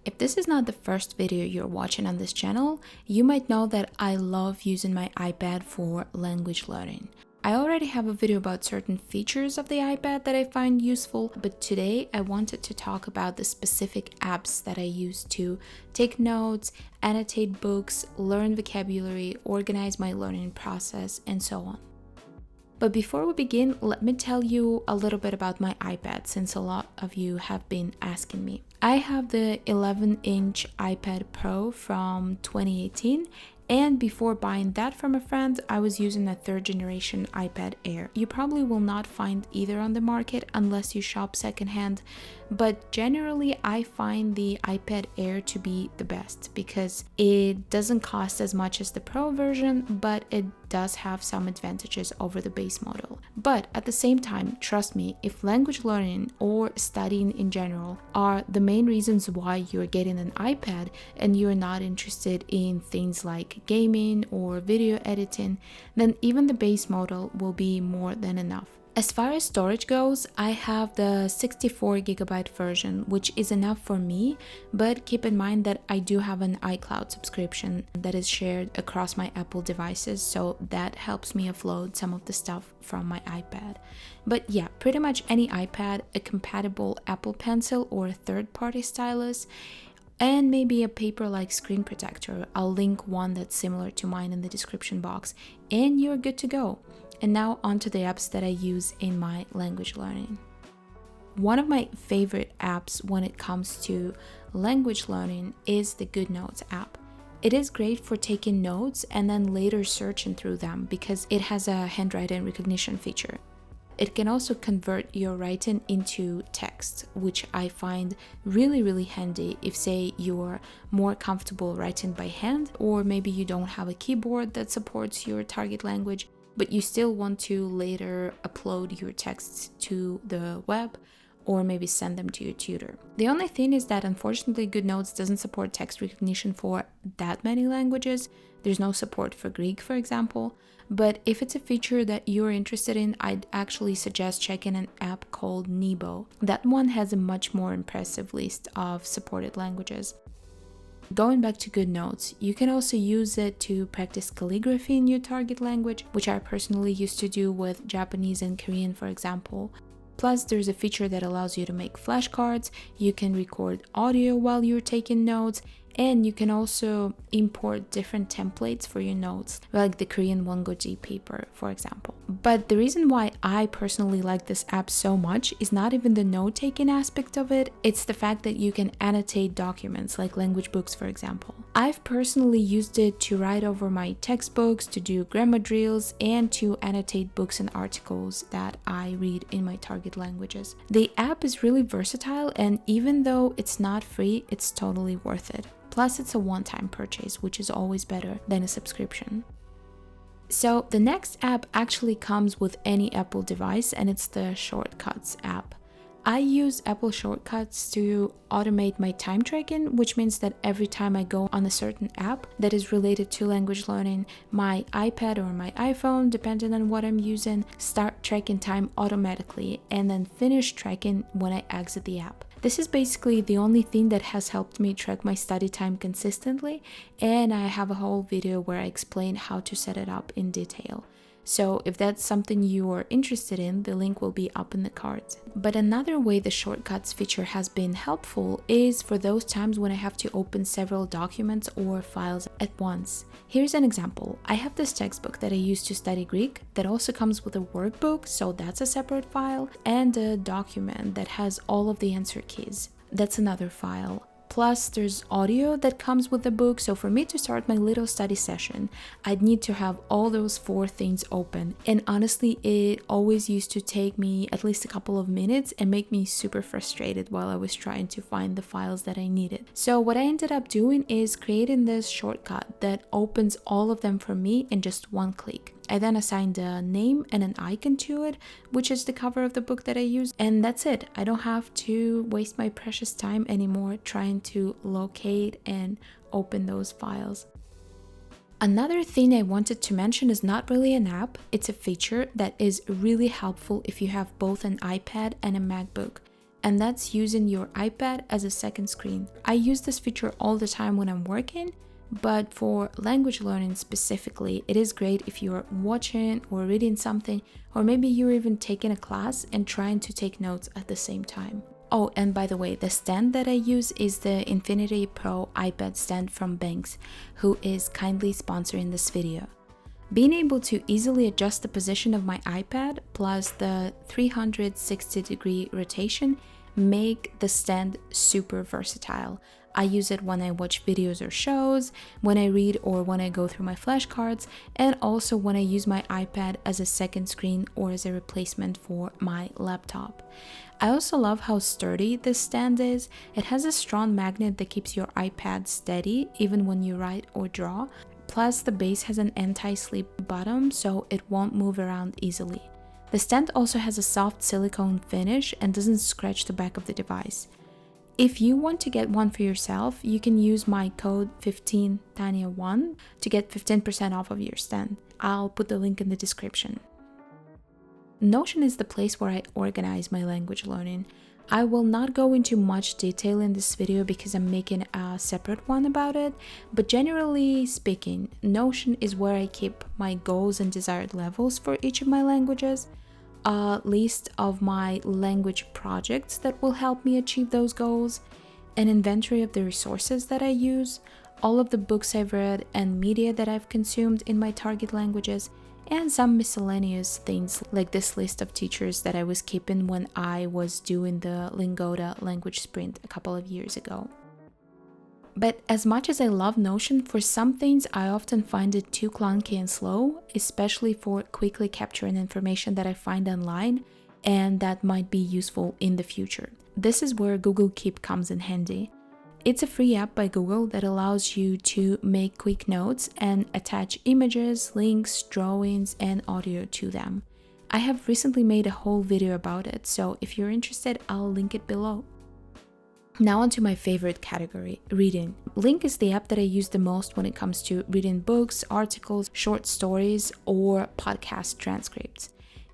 If this is not the first video you're watching on this channel, you might know that I love using my iPad for language learning. I already have a video about certain features of the iPad that I find useful, but today I wanted to talk about the specific apps that I use to take notes, annotate books, learn vocabulary, organize my learning process, and so on. But before we begin, let me tell you a little bit about my iPad, since a lot of you have been asking me. I have the 11-inch iPad Pro from 2018, and before buying that from a friend, I was using a third generation iPad Air. You probably will not find either on the market unless you shop secondhand, but generally I find the iPad Air to be the best because it doesn't cost as much as the Pro version, but it does have some advantages over the base model. But at the same time, trust me, if language learning or studying in general are the main reasons why you're getting an iPad and you're not interested in things like gaming or video editing, then even the base model will be more than enough. As far as storage goes, I have the 64GB version, which is enough for me, but keep in mind that I do have an iCloud subscription that is shared across my Apple devices, so that helps me offload some of the stuff from my iPad. But yeah, pretty much any iPad, a compatible Apple Pencil or a third-party stylus, and maybe a paper-like screen protector. I'll link one that's similar to mine in the description box, and you're good to go. And now onto the apps that I use in my language learning. One of my favorite apps when it comes to language learning is the Goodnotes app. It is great for taking notes and then later searching through them because it has a handwriting recognition feature. It can also convert your writing into text, which I find really handy if, say, you're more comfortable writing by hand, or maybe you don't have a keyboard that supports your target language, but you still want to later upload your texts to the web or maybe send them to your tutor. The only thing is that unfortunately Goodnotes doesn't support text recognition for that many languages. There's no support for Greek, for example. But if it's a feature that you're interested in, I'd actually suggest checking an app called Nebo. That one has a much more impressive list of supported languages. Going back to Goodnotes, you can also use it to practice calligraphy in your target language, which I personally used to do with Japanese and Korean, for example. Plus, there's a feature that allows you to make flashcards, you can record audio while you're taking notes, and you can also import different templates for your notes, like the Korean Wongoji paper, for example. But the reason why I personally like this app so much is not even the note-taking aspect of it, it's the fact that you can annotate documents, like language books, for example. I've personally used it to write over my textbooks, to do grammar drills, and to annotate books and articles that I read in my target languages. The app is really versatile, and even though it's not free, it's totally worth it. Plus, it's a one-time purchase, which is always better than a subscription. So the next app actually comes with any Apple device, and it's the Shortcuts app. I use Apple Shortcuts to automate my time tracking, which means that every time I go on a certain app that is related to language learning, my iPad or my iPhone, depending on what I'm using, start tracking time automatically and then finish tracking when I exit the app. This is basically the only thing that has helped me track my study time consistently, and I have a whole video where I explain how to set it up in detail. So if that's something you are interested in, the link will be up in the cards. But another way the Shortcuts feature has been helpful is for those times when I have to open several documents or files at once. Here's an example. I have this textbook that I use to study Greek that also comes with a workbook, so that's a separate file, and a document that has all of the answer keys. That's another file. Plus, there's audio that comes with the book, so for me to start my little study session, I'd need to have all those 4 things open. And honestly, it always used to take me at least a couple of minutes and make me super frustrated while I was trying to find the files that I needed. So what I ended up doing is creating this shortcut that opens all of them for me in just one click. I then assigned a name and an icon to it, which is the cover of the book that I use, and that's it. I don't have to waste my precious time anymore trying to locate and open those files. Another thing I wanted to mention is not really an app, it's a feature that is really helpful if you have both an iPad and a MacBook. and that's using your iPad as a second screen. I use this feature all the time when I'm working, but for language learning specifically, it is great if you're watching or reading something, or maybe you're even taking a class and trying to take notes at the same time. Oh, and by the way, the stand that I use is the Infinity Pro iPad stand from Benks, who is kindly sponsoring this video. Being able to easily adjust the position of my iPad plus the 360-degree rotation make the stand super versatile. I use it when I watch videos or shows, when I read or when I go through my flashcards, and also when I use my iPad as a second screen or as a replacement for my laptop. I also love how sturdy this stand is. It has a strong magnet that keeps your iPad steady even when you write or draw. Plus, the base has an anti-slip bottom, so it won't move around easily. The stand also has a soft silicone finish and doesn't scratch the back of the device. If you want to get one for yourself, you can use my code 15Tanya1 to get 15% off of your stand. I'll put the link in the description. Notion is the place where I organize my language learning. I will not go into much detail in this video because I'm making a separate one about it, but generally speaking, Notion is where I keep my goals and desired levels for each of my languages, a list of my language projects that will help me achieve those goals, an inventory of the resources that I use, all of the books I've read and media that I've consumed in my target languages, and some miscellaneous things like this list of teachers that I was keeping when I was doing the LingQ language sprint a couple of years ago. But as much as I love Notion, for some things I often find it too clunky and slow, especially for quickly capturing information that I find online and that might be useful in the future. This is where Google Keep comes in handy. It's a free app by Google that allows you to make quick notes and attach images, links, drawings, and audio to them. I have recently made a whole video about it, so if you're interested, I'll link it below. Now onto my favorite category, reading. LingQ is the app that I use the most when it comes to reading books, articles, short stories, or podcast transcripts.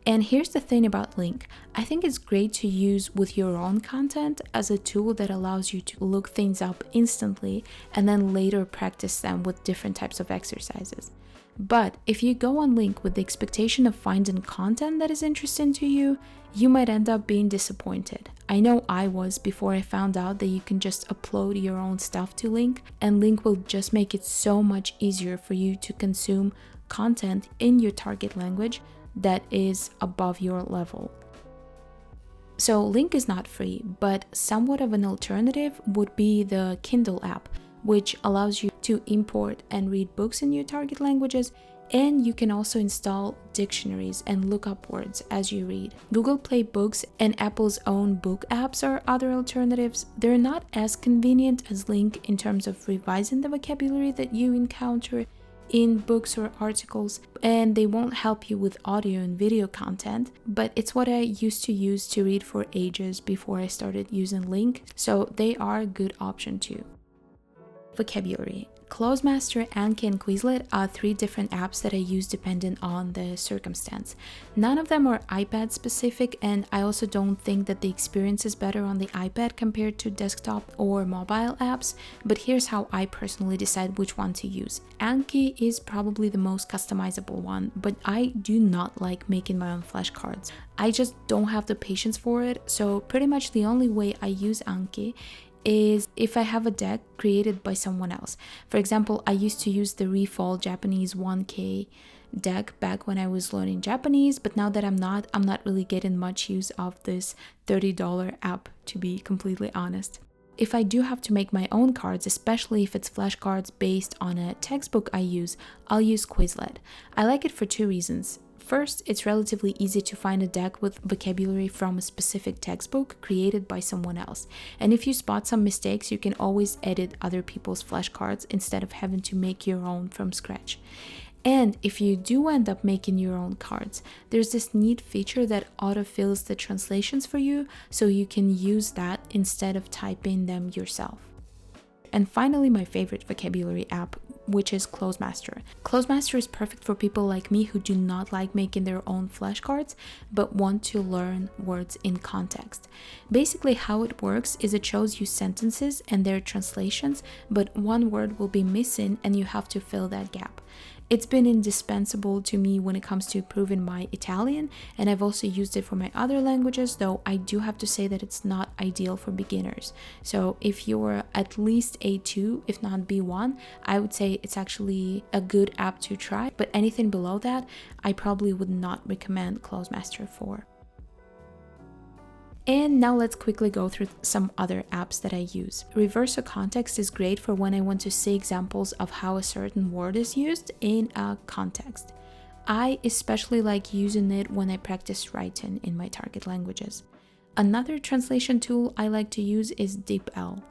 And here's the thing about LingQ. I think it's great to use with your own content as a tool that allows you to look things up instantly and then later practice them with different types of exercises. But if you go on LingQ with the expectation of finding content that is interesting to you, you might end up being disappointed. I know I was before I found out that you can just upload your own stuff to LingQ, and LingQ will just make it so much easier for you to consume content in your target language that is above your level. So LingQ is not free, but somewhat of an alternative would be the Kindle app, which allows you to import and read books in your target languages, and you can also install dictionaries and look up words as you read. Google Play Books and Apple's own book apps are other alternatives. They're not as convenient as LingQ in terms of revising the vocabulary that you encounter in books or articles, and they won't help you with audio and video content, but it's what I used to use to read for ages before I started using LingQ, so they are a good option too. Vocabulary. Clozemaster, Anki, and Quizlet are 3 different apps that I use depending on the circumstance. None of them are iPad specific, and I also don't think that the experience is better on the iPad compared to desktop or mobile apps, but here's how I personally decide which one to use. Anki is probably the most customizable one, but I do not like making my own flashcards. I just don't have the patience for it, so pretty much the only way I use Anki is if I have a deck created by someone else. For example, I used to use the Reverso Japanese 1K deck back when I was learning Japanese, but now that I'm not really getting much use of this $30 app, to be completely honest. If I do have to make my own cards, especially if it's flashcards based on a textbook I use, I'll use Quizlet. I like it for 2 reasons. First, it's relatively easy to find a deck with vocabulary from a specific textbook created by someone else. And if you spot some mistakes, you can always edit other people's flashcards instead of having to make your own from scratch. And if you do end up making your own cards, there's this neat feature that autofills the translations for you, so you can use that instead of typing them yourself. And finally, my favorite vocabulary app, which is Clozemaster. Clozemaster is perfect for people like me who do not like making their own flashcards, but want to learn words in context. Basically, how it works is it shows you sentences and their translations, but one word will be missing and you have to fill that gap. It's been indispensable to me when it comes to improving my Italian, and I've also used it for my other languages, though I do have to say that it's not ideal for beginners. So if you're at least A2, if not B1, I would say it's actually a good app to try, but anything below that, I probably would not recommend Clozemaster for. And now let's quickly go through some other apps that I use. Reverso context is great for when I want to see examples of how a certain word is used in a context. I especially like using it when I practice writing in my target languages. Another translation tool I like to use is DeepL.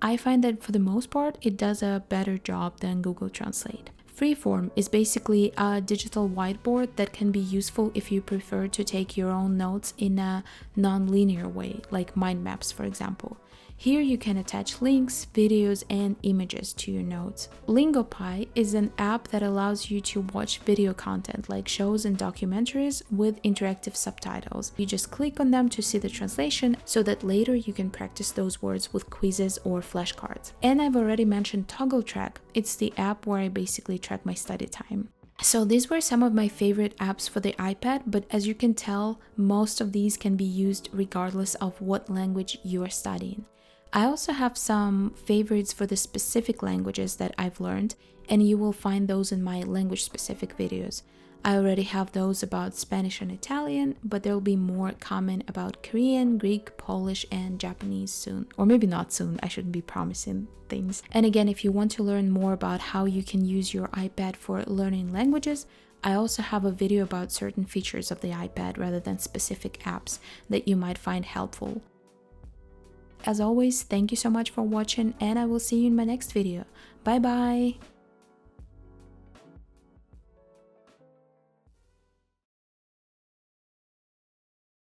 I find that for the most part, it does a better job than Google Translate. Freeform is basically a digital whiteboard that can be useful if you prefer to take your own notes in a non-linear way, like mind maps, for example. Here you can attach links, videos, and images to your notes. LingQ is an app that allows you to watch video content like shows and documentaries with interactive subtitles. You just click on them to see the translation so that later you can practice those words with quizzes or flashcards. And I've already mentioned TogglTrack. It's the app where I basically track my study time. So these were some of my favorite apps for the iPad, but as you can tell, most of these can be used regardless of what language you are studying. I also have some favorites for the specific languages that I've learned, and you will find those in my language-specific videos. I already have those about Spanish and Italian, but there will be more coming about Korean, Greek, Polish, and Japanese soon. Or maybe not soon, I shouldn't be promising things. And again, if you want to learn more about how you can use your iPad for learning languages, I also have a video about certain features of the iPad rather than specific apps that you might find helpful. As always, thank you so much for watching, and I will see you in my next video. Bye bye!